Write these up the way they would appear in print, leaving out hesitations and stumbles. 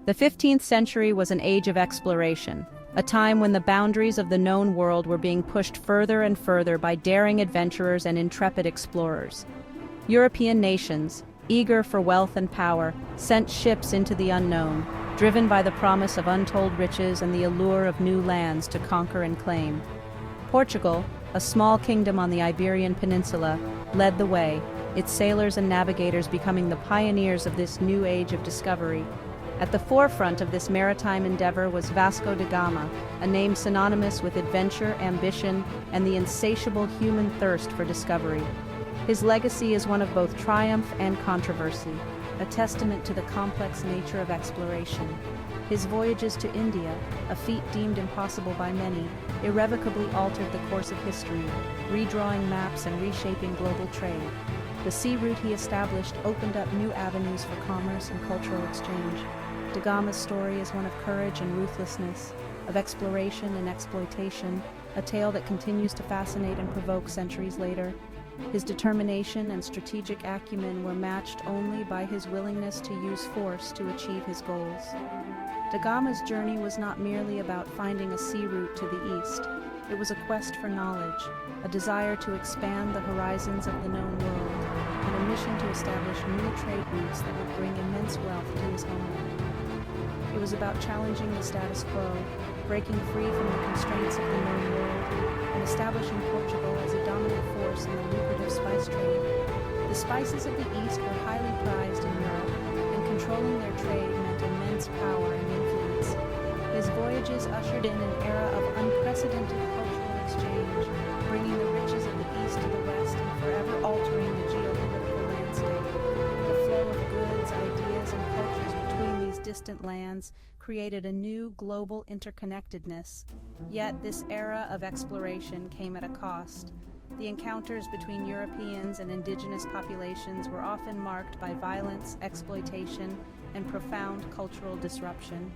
The 15th century was an age of exploration, a time when the boundaries of the known world were being pushed further and further by daring adventurers and intrepid explorers. European nations, eager for wealth and power, sent ships into the unknown, driven by the promise of untold riches and the allure of new lands to conquer and claim. Portugal, a small kingdom on the Iberian Peninsula, led the way, its sailors and navigators becoming the pioneers of this new age of discovery. At the forefront of this maritime endeavor was Vasco da Gama, a name synonymous with adventure, ambition, and the insatiable human thirst for discovery. His legacy is one of both triumph and controversy, a testament to the complex nature of exploration. His voyages to India, a feat deemed impossible by many, irrevocably altered the course of history, redrawing maps and reshaping global trade. The sea route he established opened up new avenues for commerce and cultural exchange. Da Gama's story is one of courage and ruthlessness, of exploration and exploitation, a tale that continues to fascinate and provoke centuries later. His determination and strategic acumen were matched only by his willingness to use force to achieve his goals. Da Gama's journey was not merely about finding a sea route to the east. It was a quest for knowledge, a desire to expand the horizons of the known world, and a mission to establish new trade routes that would bring immense wealth to his homeland. It was about challenging the status quo, breaking free from the constraints of the known world, and establishing Portugal as a dominant force in the lucrative spice trade. The spices of the East were highly prized in Europe, and controlling their trade meant immense power and influence. His voyages ushered in an era of unprecedented cultural exchange, bringing the riches of the East to the West and forever altering the geopolitical landscape. The flow of goods, ideas, and cultures between these distant lands created a new global interconnectedness. Yet this era of exploration came at a cost. The encounters between Europeans and indigenous populations were often marked by violence, exploitation, and profound cultural disruption.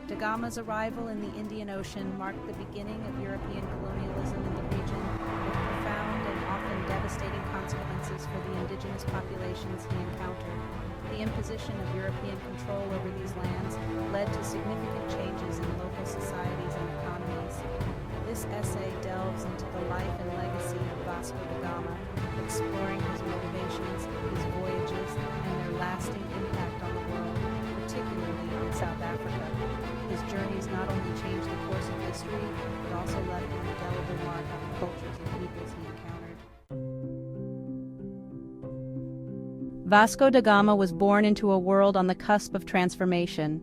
Da Gama's arrival in the Indian Ocean marked the beginning of European colonialism in the region, with profound and often devastating consequences for the indigenous populations he encountered. The imposition of European control over these lands led to significant changes in local societies and economies. This essay delves into the life and legacy of Vasco da Gama, exploring his motivations, his voyages, and their lasting impact on the world, particularly on South Africa. His journeys not only changed the course of history, but also left an indelible mark on the cultures and peoples he encountered. Vasco da Gama was born into a world on the cusp of transformation.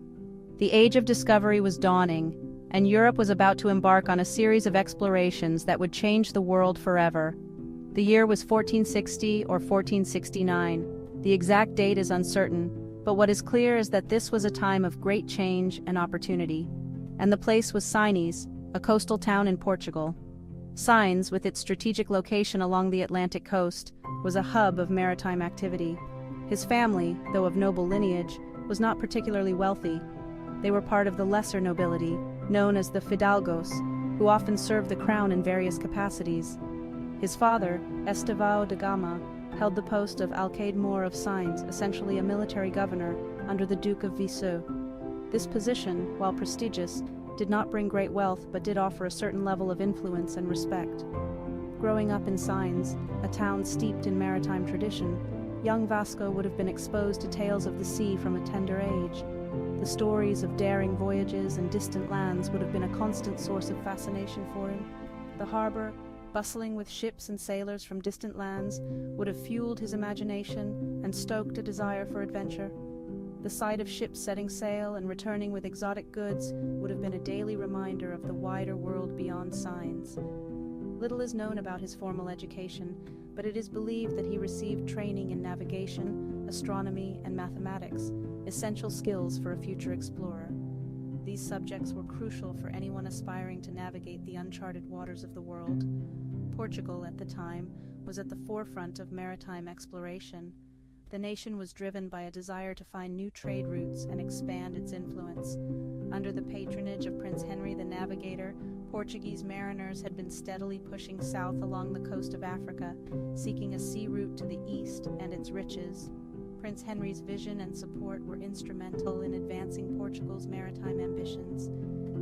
The age of discovery was dawning, and Europe was about to embark on a series of explorations that would change the world forever. The year was 1460 or 1469. The exact date is uncertain, but what is clear is that this was a time of great change and opportunity. And the place was Sines, a coastal town in Portugal. Sines, with its strategic location along the Atlantic coast, was a hub of maritime activity. His family, though of noble lineage, was not particularly wealthy. They were part of the lesser nobility, known as the Fidalgos, who often served the crown in various capacities. His father, Estevão da Gama, held the post of Alcaide-Mor of Sines, essentially a military governor, under the Duke of Viseu. This position, while prestigious, did not bring great wealth but did offer a certain level of influence and respect. Growing up in Sines, a town steeped in maritime tradition, young Vasco would have been exposed to tales of the sea from a tender age. The stories of daring voyages and distant lands would have been a constant source of fascination for him. The harbor, bustling with ships and sailors from distant lands, would have fueled his imagination and stoked a desire for adventure. The sight of ships setting sail and returning with exotic goods would have been a daily reminder of the wider world beyond Sines. Little is known about his formal education, but it is believed that he received training in navigation, astronomy, and mathematics, essential skills for a future explorer. These subjects were crucial for anyone aspiring to navigate the uncharted waters of the world. Portugal, at the time, was at the forefront of maritime exploration. The nation was driven by a desire to find new trade routes and expand its influence. Under the patronage of Prince Henry the Navigator, Portuguese mariners had been steadily pushing south along the coast of Africa, seeking a sea route to the east and its riches. Prince Henry's vision and support were instrumental in advancing Portugal's maritime ambitions.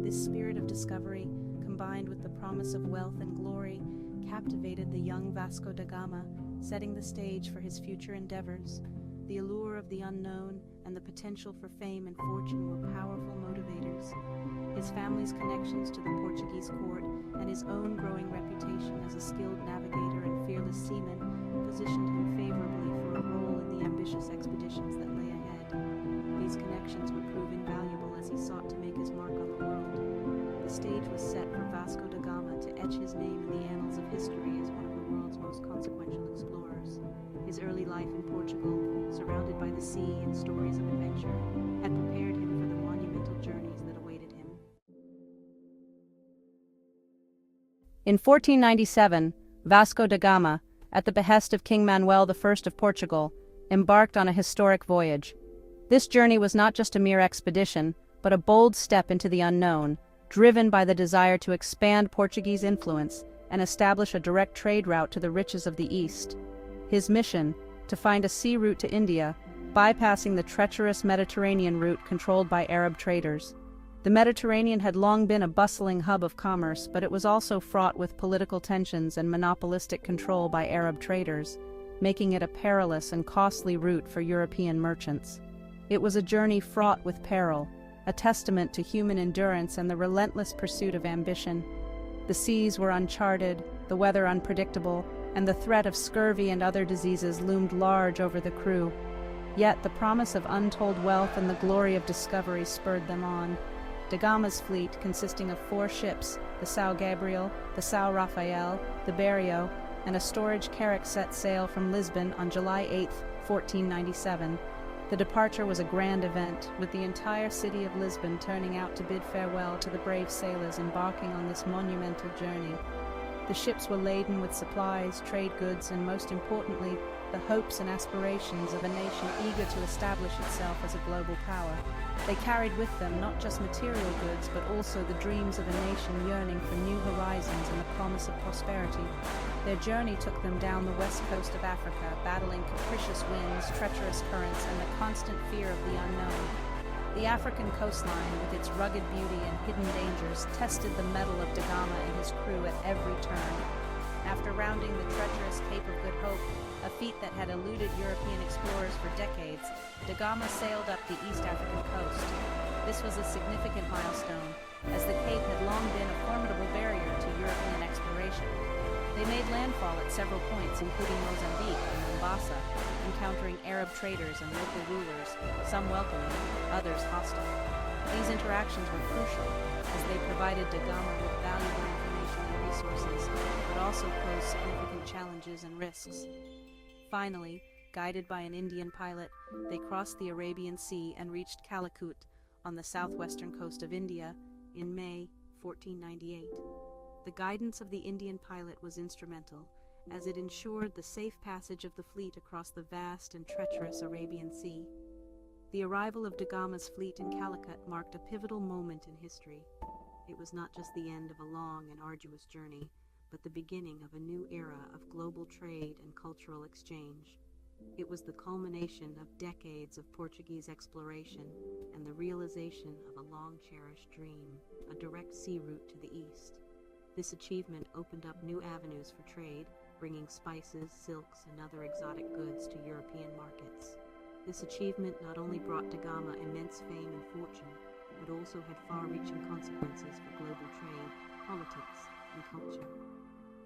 This spirit of discovery, combined with the promise of wealth and glory, captivated the young Vasco da Gama, setting the stage for his future endeavors. The allure of the unknown and the potential for fame and fortune were powerful motivators. His family's connections to the Portuguese court and his own growing reputation as a skilled navigator and fearless seaman positioned him favorably for a role in the ambitious expeditions that lay ahead. These connections would prove invaluable as he sought to make his mark on the world. The stage was set for Vasco da Gama to etch his name in the annals of history as one of the world's most consequential explorers. His early life in Portugal, surrounded by the sea and stories of adventure, had prepared him for the monumental journeys that awaited him. In 1497, Vasco da Gama, at the behest of King Manuel I of Portugal, embarked on a historic voyage. This journey was not just a mere expedition, but a bold step into the unknown, driven by the desire to expand Portuguese influence and establish a direct trade route to the riches of the East. His mission, to find a sea route to India, bypassing the treacherous Mediterranean route controlled by Arab traders. The Mediterranean had long been a bustling hub of commerce, but it was also fraught with political tensions and monopolistic control by Arab traders, making it a perilous and costly route for European merchants. It was a journey fraught with peril, a testament to human endurance and the relentless pursuit of ambition. The seas were uncharted, the weather unpredictable, and the threat of scurvy and other diseases loomed large over the crew. Yet the promise of untold wealth and the glory of discovery spurred them on. Da Gama's fleet, consisting of 4 ships, the São Gabriel, the São Rafael, the Berrio, and a storage carrack, set sail from Lisbon on July 8, 1497. The departure was a grand event, with the entire city of Lisbon turning out to bid farewell to the brave sailors embarking on this monumental journey. The ships were laden with supplies, trade goods, and most importantly, the hopes and aspirations of a nation eager to establish itself as a global power. They carried with them not just material goods, but also the dreams of a nation yearning for new horizons and the promise of prosperity. Their journey took them down the west coast of Africa, battling capricious winds, treacherous currents, and the constant fear of the unknown. The African coastline, with its rugged beauty and hidden dangers, tested the mettle of da Gama and his crew at every turn. After rounding the treacherous Cape of Good Hope, a feat that had eluded European explorers for decades, da Gama sailed up the East African coast. This was a significant milestone, as the Cape had long been a formidable barrier to European exploration. They made landfall at several points, including Mozambique and Mombasa, encountering Arab traders and local rulers, some welcoming, others hostile. These interactions were crucial, as they provided da Gama with valuable information and resources, but also posed significant challenges and risks. Finally, guided by an Indian pilot, they crossed the Arabian Sea and reached Calicut on the southwestern coast of India in May 1498. The guidance of the Indian pilot was instrumental, as it ensured the safe passage of the fleet across the vast and treacherous Arabian Sea. The arrival of da Gama's fleet in Calicut marked a pivotal moment in history. It was not just the end of a long and arduous journey, but the beginning of a new era of global trade and cultural exchange. It was the culmination of decades of Portuguese exploration and the realization of a long-cherished dream, a direct sea route to the east. This achievement opened up new avenues for trade, bringing spices, silks, and other exotic goods to European markets. This achievement not only brought da Gama immense fame and fortune, but also had far-reaching consequences for global trade, politics, and culture.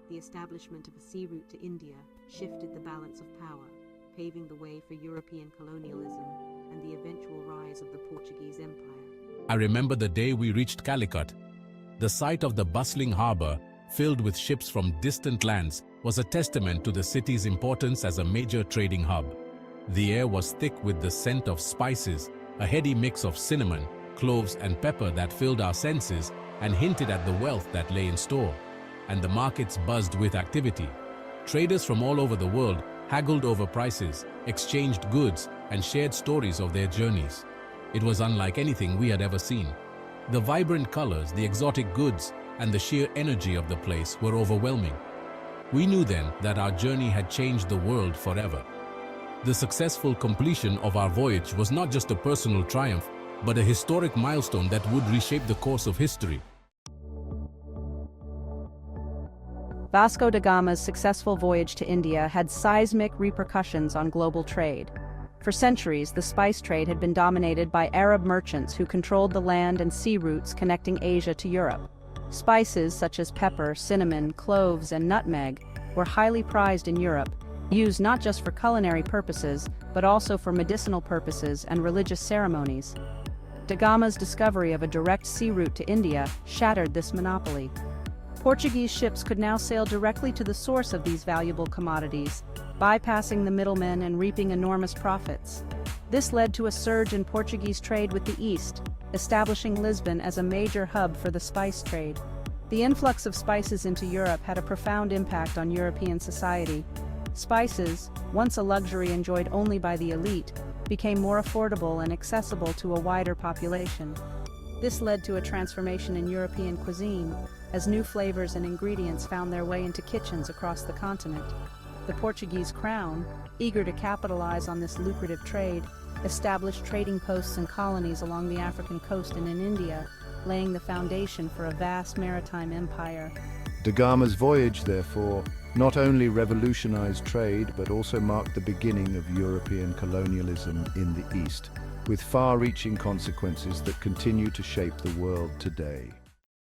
The establishment of a sea route to India shifted the balance of power, paving the way for European colonialism and the eventual rise of the Portuguese Empire. I remember the day we reached Calicut. The sight of the bustling harbor, filled with ships from distant lands, was a testament to the city's importance as a major trading hub. The air was thick with the scent of spices, a heady mix of cinnamon, cloves, and pepper that filled our senses and hinted at the wealth that lay in store. And the markets buzzed with activity. Traders from all over the world haggled over prices, exchanged goods, and shared stories of their journeys. It was unlike anything we had ever seen. The vibrant colors, the exotic goods, and the sheer energy of the place were overwhelming. We knew then that our journey had changed the world forever. The successful completion of our voyage was not just a personal triumph, but a historic milestone that would reshape the course of history. Vasco da Gama's successful voyage to India had seismic repercussions on global trade. For centuries, the spice trade had been dominated by Arab merchants who controlled the land and sea routes connecting Asia to Europe. Spices such as pepper, cinnamon, cloves, and nutmeg were highly prized in Europe, used not just for culinary purposes, but also for medicinal purposes and religious ceremonies. Da Gama's discovery of a direct sea route to India shattered this monopoly. Portuguese ships could now sail directly to the source of these valuable commodities, bypassing the middlemen and reaping enormous profits. This led to a surge in Portuguese trade with the East, establishing Lisbon as a major hub for the spice trade. The influx of spices into Europe had a profound impact on European society. Spices, once a luxury enjoyed only by the elite, became more affordable and accessible to a wider population. This led to a transformation in European cuisine, as new flavors and ingredients found their way into kitchens across the continent. The Portuguese crown, eager to capitalize on this lucrative trade, established trading posts and colonies along the African coast and in India, laying the foundation for a vast maritime empire. Da Gama's voyage, therefore, not only revolutionized trade but also marked the beginning of European colonialism in the East, with far-reaching consequences that continue to shape the world today.